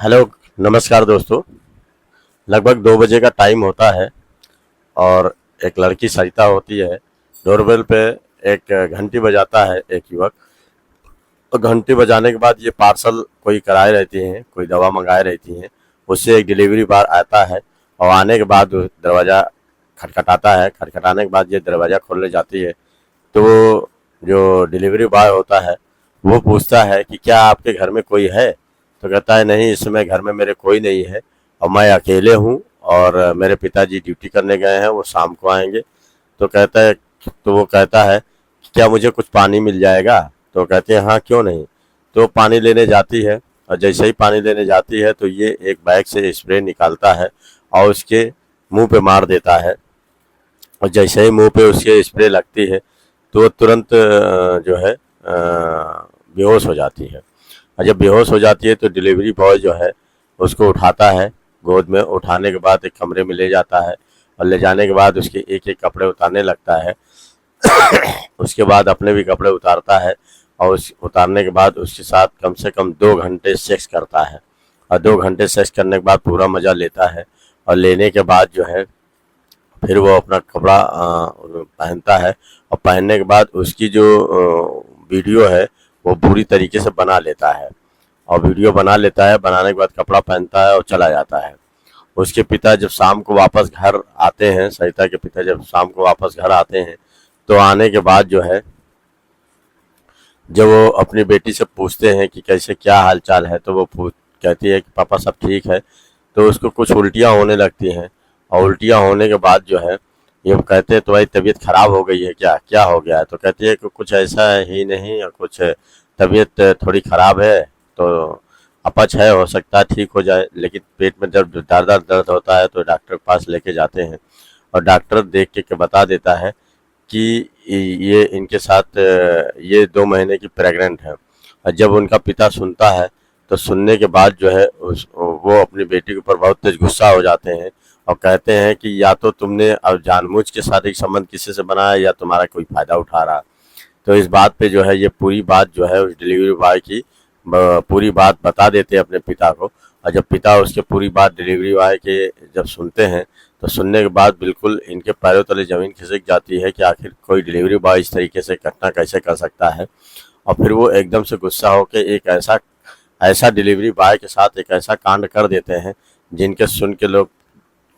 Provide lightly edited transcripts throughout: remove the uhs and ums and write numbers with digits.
Hello, नमस्कार दोस्तों। लगभग 2 बजे का टाइम होता है और एक लड़की सरिता होती है। डोरबेल पे एक घंटी बजाता है एक युवक। और घंटी बजाने के बाद ये पार्सल कोई कराए रहती हैं, कोई दवा मंगाए रहती हैं। उससे एक डिलीवरी बॉय आता है और आने के बाद वो दरवाज़ा खटखटाता है। खटखटाने के बाद ये दरवाज़ा खोलने जाती है तो जो डिलीवरी बॉय होता है वो पूछता है कि क्या आपके घर में कोई है। तो कहता है नहीं, इस समय घर में मेरे कोई नहीं है और मैं अकेले हूँ और मेरे पिताजी ड्यूटी करने गए हैं, वो शाम को आएंगे। तो कहता है तो वो कहता है कि क्या मुझे कुछ पानी मिल जाएगा। तो कहते हैं हाँ, क्यों नहीं। तो पानी लेने जाती है और जैसे ही पानी लेने जाती है तो ये एक बैग से स्प्रे निकालता है और उसके मुंह पे मार देता है। और जैसे ही मुंह पे उसके स्प्रे लगती है तो वो तुरंत जो है बेहोश हो जाती है। और जब बेहोश हो जाती है तो डिलीवरी बॉय जो है उसको उठाता है। गोद में उठाने के बाद एक कमरे में ले जाता है और ले जाने के बाद उसके एक एक कपड़े उतारने लगता है। उसके बाद अपने भी कपड़े उतारता है और उस उतारने के बाद उसके साथ कम से कम 2 घंटे सेक्स करता है। और 2 घंटे सेक्स करने के बाद पूरा मज़ा लेता है। और लेने के बाद जो है फिर वो अपना कपड़ा पहनता है और पहनने के बाद उसकी जो वीडियो है वो पूरी तरीके से बना लेता है। और वीडियो बना लेता है, बनाने के बाद कपड़ा पहनता है और चला जाता है। उसके पिता जब शाम को वापस घर आते हैं, सरिता के पिता जब शाम को वापस घर आते हैं तो आने के बाद जो है जब वो अपनी बेटी से पूछते हैं कि कैसे क्या हाल चाल है तो वो कहती है कि पापा सब ठीक है। तो उसको कुछ उल्टियाँ होने लगती हैं और उल्टियाँ होने के बाद जो है ये कहते हैं तुम्हारी तबीयत खराब हो गई है, क्या क्या हो गया है। तो कहती है कि कुछ ऐसा ही नहीं, और कुछ तबीयत थोड़ी खराब है तो अपच है, हो सकता है ठीक हो जाए। लेकिन पेट में जब ज़्यादा दर्द होता है तो डॉक्टर के पास लेके जाते हैं और डॉक्टर देख के बता देता है कि ये इनके साथ ये 2 महीने की प्रेग्नेंट है। और जब उनका पिता सुनता है तो सुनने के बाद जो है वो अपनी बेटी के ऊपर बहुत तेज गुस्सा हो जाते हैं और कहते हैं कि या तो तुमने अब जानबूझ के शारीरिक संबंध किसी से बनाया या तुम्हारा कोई फायदा उठा रहा। तो इस बात पे जो है ये पूरी बात जो है उस डिलीवरी बॉय की पूरी बात बता देते हैं अपने पिता को। और जब पिता उसके पूरी बात डिलीवरी बॉय के जब सुनते हैं तो सुनने के बाद बिल्कुल इनके पैरों तले ज़मीन खिसक जाती है कि आखिर कोई डिलीवरी बॉय इस तरीके से घटना कैसे कर सकता है। और फिर वो एकदम से गुस्सा होकर एक ऐसा ऐसा डिलीवरी बॉय के साथ एक ऐसा कांड कर देते हैं जिनके सुन के लोग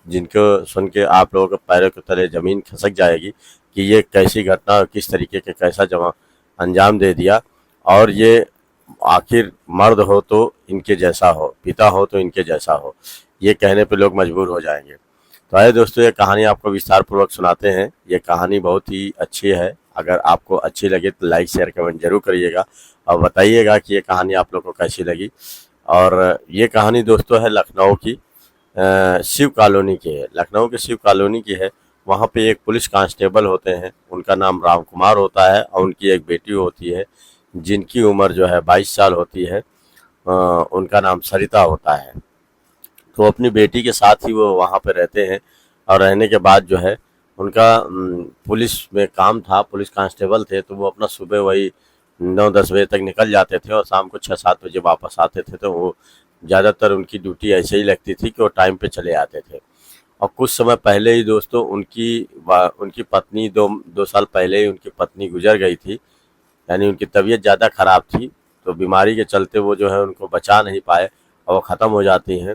जिनको सुन के आप लोगों के पैरों के तले ज़मीन खिसक जाएगी कि ये कैसी घटना और किस तरीके के कैसा जमा अंजाम दे दिया। और ये आखिर मर्द हो तो इनके जैसा हो, पिता हो तो इनके जैसा हो, ये कहने पे लोग मजबूर हो जाएंगे। तो आइए दोस्तों, ये कहानी आपको विस्तार पूर्वक सुनाते हैं। ये कहानी बहुत ही अच्छी है। अगर आपको अच्छी लगे तो लाइक शेयर कमेंट जरूर करिएगा और बताइएगा कि ये कहानी आप लोग को कैसी लगी। और ये कहानी दोस्तों है लखनऊ की, शिव कॉलोनी की है। लखनऊ के शिव कॉलोनी की है। वहाँ पे एक पुलिस कांस्टेबल होते हैं, उनका नाम राम कुमार होता है और उनकी एक बेटी होती है जिनकी उम्र जो है 22 साल होती है। उनका नाम सरिता होता है। तो अपनी बेटी के साथ ही वो वहाँ पे रहते हैं। और रहने के बाद जो है उनका पुलिस में काम था, पुलिस कांस्टेबल थे, तो वो अपना सुबह वही 9-10 बजे तक निकल जाते थे और शाम को 6-7 बजे वापस आते थे। तो वो ज़्यादातर उनकी ड्यूटी ऐसे ही लगती थी कि वो टाइम पे चले आते थे। और कुछ समय पहले ही दोस्तों उनकी पत्नी 2 साल पहले ही उनकी पत्नी गुजर गई थी। यानी उनकी तबीयत ज़्यादा ख़राब थी तो बीमारी के चलते वो जो है उनको बचा नहीं पाए और वो ख़त्म हो जाती हैं।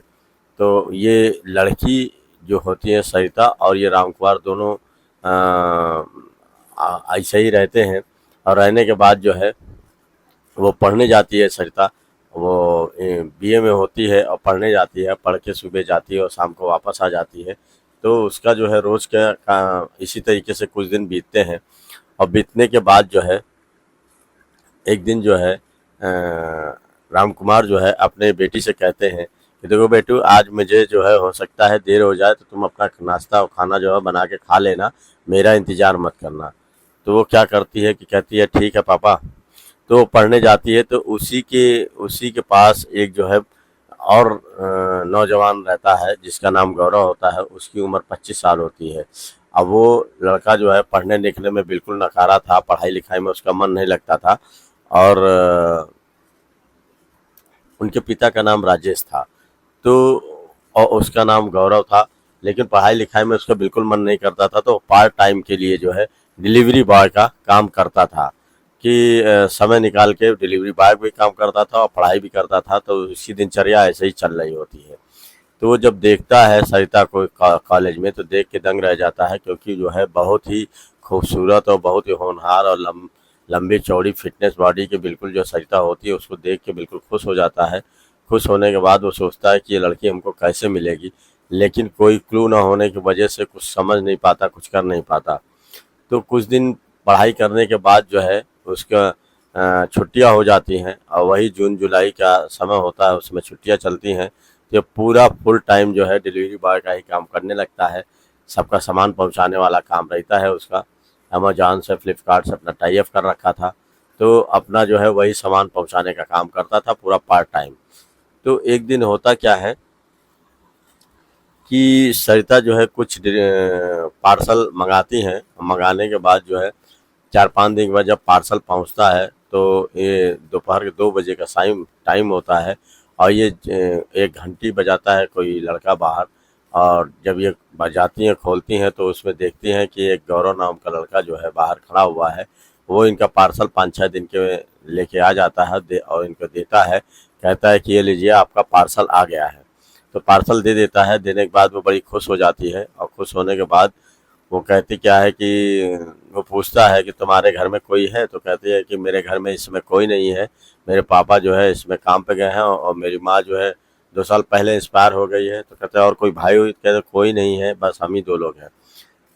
तो ये लड़की जो होती है सरिता और ये राम कुमार दोनों ऐसे ही रहते हैं। और रहने के बाद जो है वो पढ़ने जाती है सरिता। वो बीए में होती है और पढ़ने जाती है, पढ़ के सुबह जाती है और शाम को वापस आ जाती है। तो उसका जो है रोज़ का इसी तरीके से कुछ दिन बीतते हैं। और बीतने के बाद जो है एक दिन जो है राम कुमार जो है अपने बेटी से कहते हैं कि देखो बेटू, आज मुझे जो है हो सकता है देर हो जाए तो तुम अपना नाश्ता और खाना जो है बना के खा लेना, मेरा इंतज़ार मत करना। तो वो क्या करती है कि कहती है ठीक है पापा। तो वो पढ़ने जाती है तो उसी के पास एक जो है और नौजवान रहता है जिसका नाम गौरव होता है। उसकी उम्र 25 साल होती है। अब वो लड़का जो है पढ़ने लिखने में बिल्कुल नकारा था, पढ़ाई लिखाई में उसका मन नहीं लगता था। और उनके पिता का नाम राजेश था। तो और उसका नाम गौरव था, लेकिन पढ़ाई लिखाई में उसका बिल्कुल मन नहीं करता था, तो पार्ट टाइम के लिए जो है डिलीवरी बॉय का काम करता था कि समय निकाल के डिलीवरी बॉय भी काम करता था और पढ़ाई भी करता था। तो उसकी दिनचर्या ऐसे ही चल रही होती है। तो वो जब देखता है सरिता को कॉलेज में, तो देख के दंग रह जाता है, क्योंकि जो है बहुत ही खूबसूरत और बहुत ही होनहार और लंबी चौड़ी फिटनेस बॉडी के बिल्कुल जो सरिता होती है, उसको देख के बिल्कुल खुश हो जाता है। खुश होने के बाद वो सोचता है कि ये लड़की हमको कैसे मिलेगी, लेकिन कोई क्लू ना होने की वजह से कुछ समझ नहीं पाता, कुछ कर नहीं पाता। तो कुछ दिन पढ़ाई करने के बाद जो है उसका छुट्टियां हो जाती हैं, और वही जून जुलाई का समय होता है, उसमें छुट्टियां चलती हैं। तो पूरा फुल टाइम जो है डिलीवरी बॉय का ही काम करने लगता है। सबका सामान पहुंचाने वाला काम रहता है उसका। अमेजॉन से, फ्लिपकार्ट से अपना टाई अप कर रखा था, तो अपना जो है वही सामान पहुंचाने का काम करता था पूरा पार्ट टाइम। तो एक दिन होता क्या है कि सरिता जो है कुछ पार्सल मंगाती हैं। मंगाने के बाद जो है 4-5 दिन के बाद जब पार्सल पहुंचता है, तो ये दोपहर के 2 बजे का टाइम होता है, और ये एक घंटी बजाता है कोई लड़का बाहर। और जब ये बजाती हैं, खोलती हैं, तो उसमें देखती हैं कि एक गौरव नाम का लड़का जो है बाहर खड़ा हुआ है। वो इनका पार्सल 5-6 दिन के लेके आ जाता है, और इनको देता है। कहता है कि ये लीजिए, आपका पार्सल आ गया है। तो पार्सल दे देता है। देने के बाद वो बड़ी खुश हो जाती है, और खुश होने के बाद वो कहती क्या है कि वो पूछता है कि तुम्हारे घर में कोई है? तो कहती है कि मेरे घर में इसमें कोई नहीं है, मेरे पापा जो है इसमें काम पे गए हैं, और मेरी माँ जो है 2 साल पहले एक्सपायर हो गई है। तो कहते हैं और कोई भाई हुई? कहते कोई नहीं है, बस हम ही 2 लोग हैं।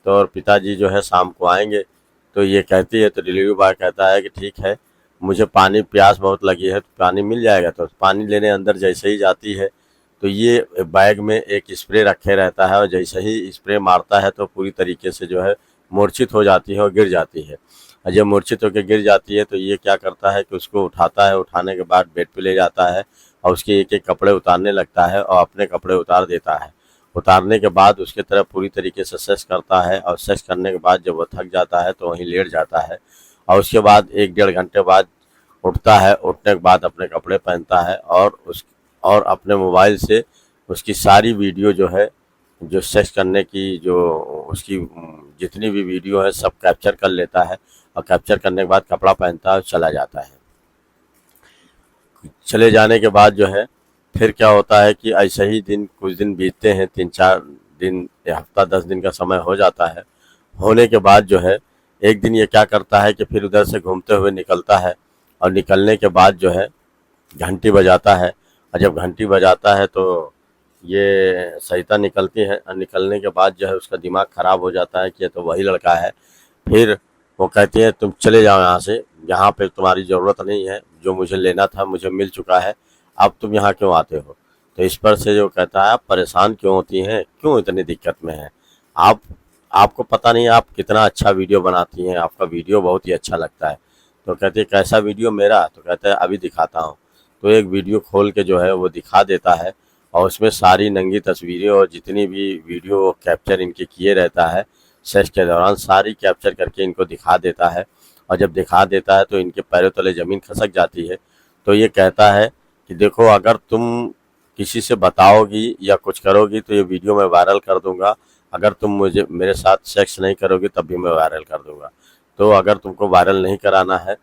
तो और पिताजी जो है शाम को आएंगे। तो ये कहती है, तो डिलीवरी बॉय कहता है कि ठीक है, मुझे पानी, प्यास बहुत लगी है, तो पानी मिल जाएगा। तो पानी लेने अंदर जैसे ही जाती है, तो ये बैग में एक स्प्रे रखे रहता है, और जैसे ही स्प्रे मारता है तो पूरी तरीके से जो है मूर्छित हो जाती है और गिर जाती है। और जब मूर्छित होकर गिर जाती है, तो ये क्या करता है कि उसको उठाता है। उठाने के बाद बेड पे ले जाता है, और उसके एक एक कपड़े उतारने लगता है, और अपने कपड़े उतार देता है। उतारने के बाद उसके तरफ पूरी तरीके से सेक्स करता है, और सेक्स करने के बाद जब वो थक जाता है तो वहीं लेट जाता है। और उसके बाद 1-1.5 घंटे बाद उठता है। उठने के बाद अपने कपड़े पहनता है, और अपने मोबाइल से उसकी सारी वीडियो जो है, जो सेक्स करने की जो उसकी जितनी भी वीडियो है सब कैप्चर कर लेता है। और कैप्चर करने के बाद कपड़ा पहनता है और चला जाता है। चले जाने के बाद जो है फिर क्या होता है कि ऐसे ही कुछ दिन बीतते हैं, 3-4 दिन या हफ्ता 10 दिन का समय हो जाता है। होने के बाद जो है एक दिन ये क्या करता है कि फिर उधर से घूमते हुए निकलता है, और निकलने के बाद जो है घंटी बजाता है। और जब घंटी बजाता है तो ये सरिता निकलती है, और निकलने के बाद जो है उसका दिमाग ख़राब हो जाता है कि ये तो वही लड़का है। फिर वो कहती है तुम चले जाओ यहाँ से, यहाँ पे तुम्हारी ज़रूरत नहीं है, जो मुझे लेना था मुझे मिल चुका है, अब तुम यहाँ क्यों आते हो? तो इस पर से जो कहता है आप परेशान क्यों होती हैं, क्यों इतनी दिक्कत में हैं आप? आपको पता नहीं आप कितना अच्छा वीडियो बनाती हैं, आपका वीडियो बहुत ही अच्छा लगता है। तो कहती है कैसा वीडियो मेरा? तो कहता है अभी दिखाता हूँ। तो एक वीडियो खोल के जो है वो दिखा देता है, और उसमें सारी नंगी तस्वीरें और जितनी भी वीडियो कैप्चर इनके किए रहता है सेक्स के दौरान, सारी कैप्चर करके इनको दिखा देता है। और जब दिखा देता है तो इनके पैरों तले ज़मीन खसक जाती है। तो ये कहता है कि देखो, अगर तुम किसी से बताओगी या कुछ करोगी तो ये वीडियो मैं वायरल कर दूंगा। अगर तुम मुझे मेरे साथ सेक्स नहीं करोगी तब भी मैं वायरल कर दूंगा। तो अगर तुमको वायरल नहीं कराना है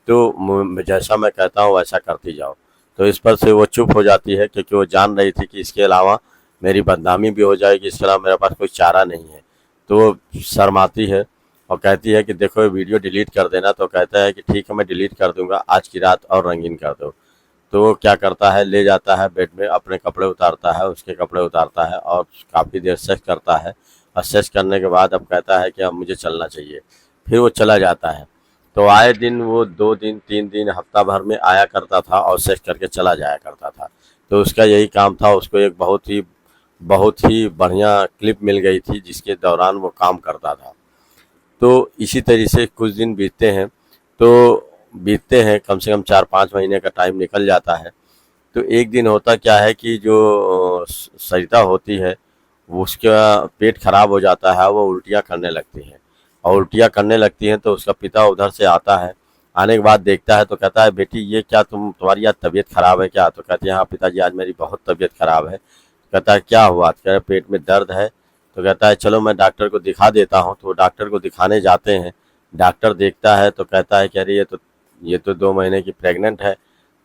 तो जैसा मैं कहता हूँ वैसा करती जाओ। तो इस पर से वो चुप हो जाती है, क्योंकि वो जान रही थी कि इसके अलावा मेरी बदनामी भी हो जाएगी, इसके अलावा मेरे पास कोई चारा नहीं है। तो वो शर्माती है और कहती है कि देखो ये वीडियो डिलीट कर देना। तो कहता है कि ठीक है मैं डिलीट कर दूंगा, आज की रात और रंगीन कर दो। तो वो क्या करता है, ले जाता है बेड में, अपने कपड़े उतारता है, उसके कपड़े उतारता है, और काफ़ी देर सेक्स करता है। और सेक्स करने के बाद अब कहता है कि अब मुझे चलना चाहिए। फिर वो चला जाता है। तो आए दिन वो 2 दिन 3 दिन हफ्ता भर में आया करता था और सेक्स करके चला जाया करता था। तो उसका यही काम था। उसको एक बहुत ही बढ़िया क्लिप मिल गई थी जिसके दौरान वो काम करता था। तो इसी तरह से कुछ दिन बीतते हैं, कम से कम 4-5 महीने का टाइम निकल जाता है। तो एक दिन होता क्या है कि जो सरिता होती है वो उसका पेट खराब हो जाता है, वो उल्टियाँ करने लगती हैं। और उल्टियाँ करने लगती हैं तो उसका पिता उधर से आता है। आने के बाद देखता है तो कहता है बेटी ये क्या तुम्हारी आज तबीयत खराब है क्या? तो कहती है हाँ पिताजी आज मेरी बहुत तबीयत खराब है। कहता है क्या हुआ? तो कह रहे पेट में दर्द है। तो कहता है चलो मैं डॉक्टर को दिखा देता हूँ। तो वो डॉक्टर को दिखाने जाते हैं। डॉक्टर देखता है तो कहता है कि अरे ये तो 2 महीने की प्रेग्नेंट है।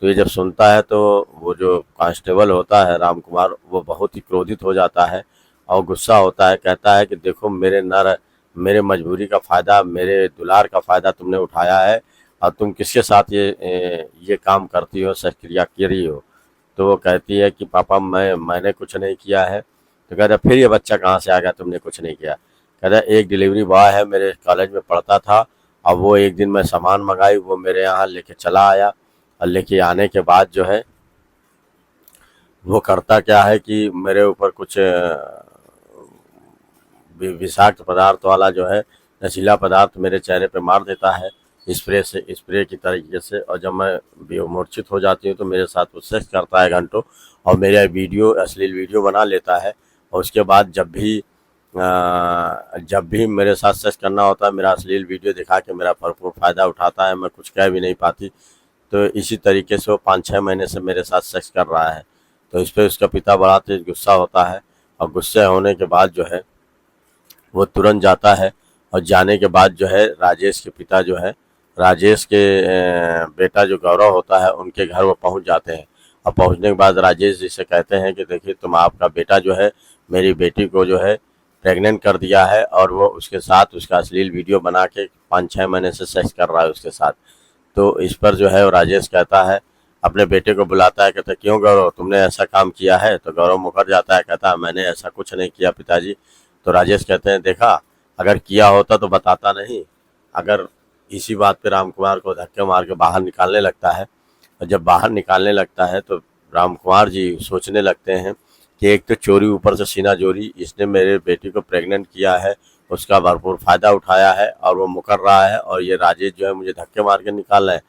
तो ये जब सुनता है तो वो जो कांस्टेबल होता है राम कुमार, वो बहुत ही क्रोधित हो जाता है और गुस्सा होता है। कहता है कि देखो मेरे मजबूरी का फ़ायदा, मेरे दुलार का फ़ायदा तुमने उठाया है और तुम किसके साथ ये काम करती हो, सक्रिया कर रही हो? तो वो कहती है कि पापा मैंने कुछ नहीं किया है। तो कहता फिर ये बच्चा कहाँ से आ गया, तुमने कुछ नहीं किया? कहता एक डिलीवरी बॉय है, मेरे कॉलेज में पढ़ता था और वो एक दिन मैं सामान मंगाई, वो मेरे यहाँ लेके चला आया और लेके आने के बाद जो है वो करता क्या है कि मेरे ऊपर कुछ विषाक्त पदार्थ वाला जो है नशीला पदार्थ मेरे चेहरे पे मार देता है स्प्रे की तरीके से। और जब मैं मूर्छित हो जाती हूँ तो मेरे साथ वो सेक्स करता है घंटों और मेरा अश्लील वीडियो बना लेता है। और उसके बाद जब भी मेरे साथ सेक्स करना होता है मेरा अश्लील वीडियो दिखा के मेरा भरपूर फ़ायदा उठाता है। मैं कुछ कह भी नहीं पाती। तो इसी तरीके से वो 5-6 महीने से मेरे साथ सेक्स कर रहा है। तो इस पर उसका पिता बड़ा तेज गुस्सा होता है और गुस्से होने के बाद जो है वो तुरंत जाता है। और जाने के बाद जो है राजेश के पिता जो है, राजेश के बेटा जो गौरव होता है उनके घर वो पहुंच जाते हैं। और पहुंचने के बाद राजेश जी से कहते हैं कि देखिए आपका बेटा जो है मेरी बेटी को जो है प्रेग्नेंट कर दिया है और वो उसके साथ उसका अश्लील वीडियो बना के 5-6 महीने से सेक्स कर रहा है उसके साथ। तो इस पर जो है राजेश कहता है, अपने बेटे को बुलाता है, कहता है क्यों गौरव तुमने ऐसा काम किया है? तो गौरव मुकर जाता है, कहता है मैंने ऐसा कुछ नहीं किया पिताजी। तो राजेश कहते हैं देखा अगर किया होता तो बताता नहीं। अगर इसी बात पे राम कुमार को धक्के मार के बाहर निकालने लगता है। और जब बाहर निकालने लगता है तो राम कुमार जी सोचने लगते हैं कि एक तो चोरी ऊपर से सीना चोरी, इसने मेरे बेटी को प्रेग्नेंट किया है, उसका भरपूर फ़ायदा उठाया है और वो मुकर रहा है और ये राजेश जो है मुझे धक्के मार के निकाल रहा है।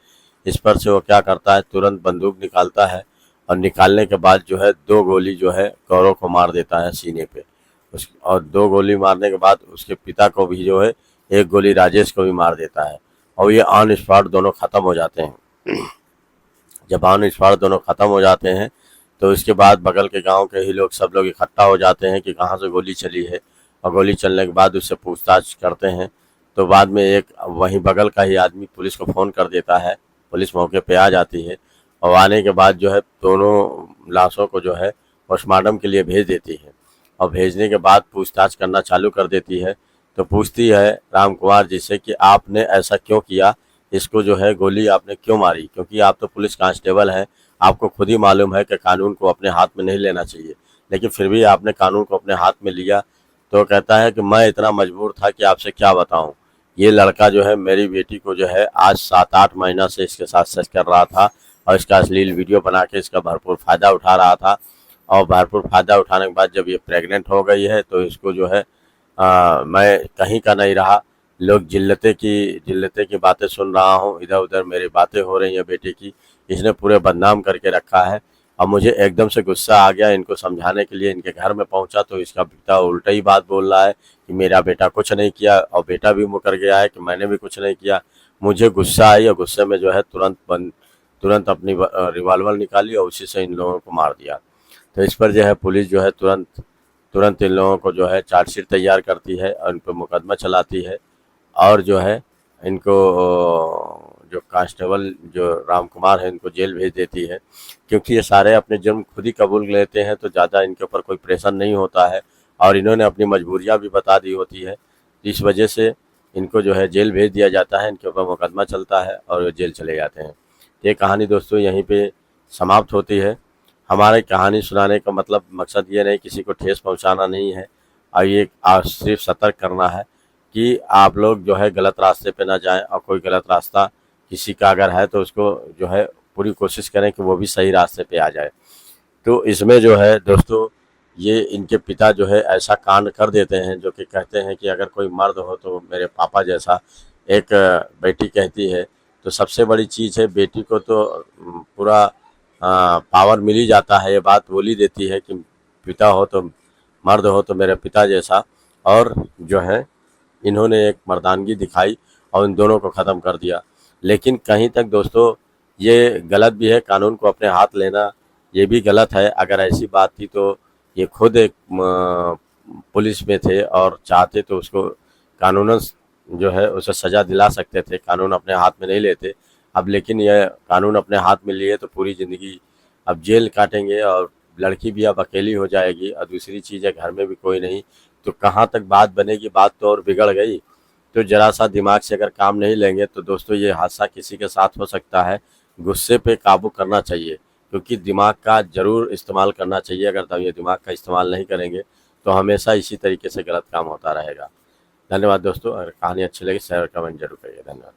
इस पर से वो क्या करता है तुरंत बंदूक निकालता है और निकालने के बाद जो है 2 गोली जो है गौरव को मार देता है सीने पे। और 2 गोली मारने के बाद उसके पिता को भी जो है 1 गोली राजेश को भी मार देता है और ये ऑन स्पॉट दोनों ख़त्म हो जाते हैं। जब ऑन स्पॉट दोनों ख़त्म हो जाते हैं तो इसके बाद बगल के गांव के ही लोग सब लोग इकट्ठा हो जाते हैं कि कहाँ से गोली चली है। और गोली चलने के बाद उससे पूछताछ करते हैं। तो बाद में एक वहीं बगल का ही आदमी पुलिस को फ़ोन कर देता है। पुलिस मौके पे आ जाती है और आने के बाद जो है दोनों लाशों को जो है पोस्टमार्टम के लिए भेज देती है। और भेजने के बाद पूछताछ करना चालू कर देती है। तो पूछती है राम कुमार जी से कि आपने ऐसा क्यों किया, इसको जो है गोली आपने क्यों मारी? क्योंकि आप तो पुलिस कांस्टेबल हैं, आपको खुद ही मालूम है कि कानून को अपने हाथ में नहीं लेना चाहिए, लेकिन फिर भी आपने कानून को अपने हाथ में लिया। तो कहता है कि मैं इतना मजबूर था कि आपसे क्या बताऊं। ये लड़का जो है मेरी बेटी को जो है आज 7-8 महीना से इसके साथ सेक्स कर रहा था और इसका अश्लील वीडियो बना के इसका भरपूर फ़ायदा उठा रहा था। और भरपूर फ़ायदा उठाने के बाद जब ये प्रेग्नेंट हो गई है तो इसको जो है मैं कहीं का नहीं रहा। लोग जिल्लते की बातें सुन रहा हूँ, इधर उधर मेरी बातें हो रही हैं बेटे की। इसने पूरे बदनाम करके रखा है। अब मुझे एकदम से गुस्सा आ गया, इनको समझाने के लिए इनके घर में पहुंचा तो इसका पिता उल्टा ही बात बोल रहा है कि मेरा बेटा कुछ नहीं किया और बेटा भी मुकर गया है कि मैंने भी कुछ नहीं किया। मुझे गुस्सा आई और गुस्से में जो है तुरंत अपनी रिवॉल्वर निकाली और उसी से इन लोगों को मार दिया। तो इस पर जो है पुलिस जो है तुरंत इन लोगों को जो है चार्जशीट तैयार करती है और इन पर मुकदमा चलाती है। और जो है इनको जो कांस्टेबल जो राम कुमार है इनको जेल भेज देती है। क्योंकि ये सारे अपने जुर्म खुद ही कबूल लेते हैं तो ज़्यादा इनके ऊपर कोई प्रेशर नहीं होता है और इन्होंने अपनी मजबूरियां भी बता दी होती है। इस वजह से इनको जो है जेल भेज दिया जाता है, इनके ऊपर मुकदमा चलता है और वो जेल चले जाते हैं। ये कहानी दोस्तों यहीं पे समाप्त होती है। हमारे कहानी सुनाने का मकसद ये नहीं किसी को ठेस पहुंचाना नहीं है और ये सिर्फ सतर्क करना है कि आप लोग जो है गलत रास्ते पे ना जाएं और कोई गलत रास्ता किसी का अगर है तो उसको जो है पूरी कोशिश करें कि वो भी सही रास्ते पे आ जाए। तो इसमें जो है दोस्तों ये इनके पिता जो है ऐसा कांड कर देते हैं जो कि कहते हैं कि अगर कोई मर्द हो तो मेरे पापा जैसा। एक बेटी कहती है तो सबसे बड़ी चीज़ है बेटी को तो पूरा पावर मिल ही जाता है। ये बात बोली देती है कि पिता हो तो मर्द हो तो मेरे पिता जैसा। और जो है इन्होंने एक मर्दानगी दिखाई और इन दोनों को ख़त्म कर दिया। लेकिन कहीं तक दोस्तों ये गलत भी है, कानून को अपने हाथ लेना ये भी गलत है। अगर ऐसी बात थी तो ये खुद एक पुलिस में थे और चाहते तो उसको कानूनन जो है उसे सज़ा दिला सकते थे, कानून अपने हाथ में नहीं लेते। अब लेकिन ये कानून अपने हाथ में लिए तो पूरी ज़िंदगी अब जेल काटेंगे और लड़की भी अब अकेली हो जाएगी और दूसरी चीज़ है घर में भी कोई नहीं, तो कहाँ तक बात बनेगी, बात तो और बिगड़ गई। तो ज़रा सा दिमाग से अगर काम नहीं लेंगे तो दोस्तों ये हादसा किसी के साथ हो सकता है। गुस्से पे काबू करना चाहिए, क्योंकि दिमाग का ज़रूर इस्तेमाल करना चाहिए। अगर तब ये दिमाग का इस्तेमाल नहीं करेंगे तो हमेशा इसी तरीके से गलत काम होता रहेगा। धन्यवाद दोस्तों, अगर कहानी अच्छी लगी शेयर कमेंट जरूर करिए। धन्यवाद।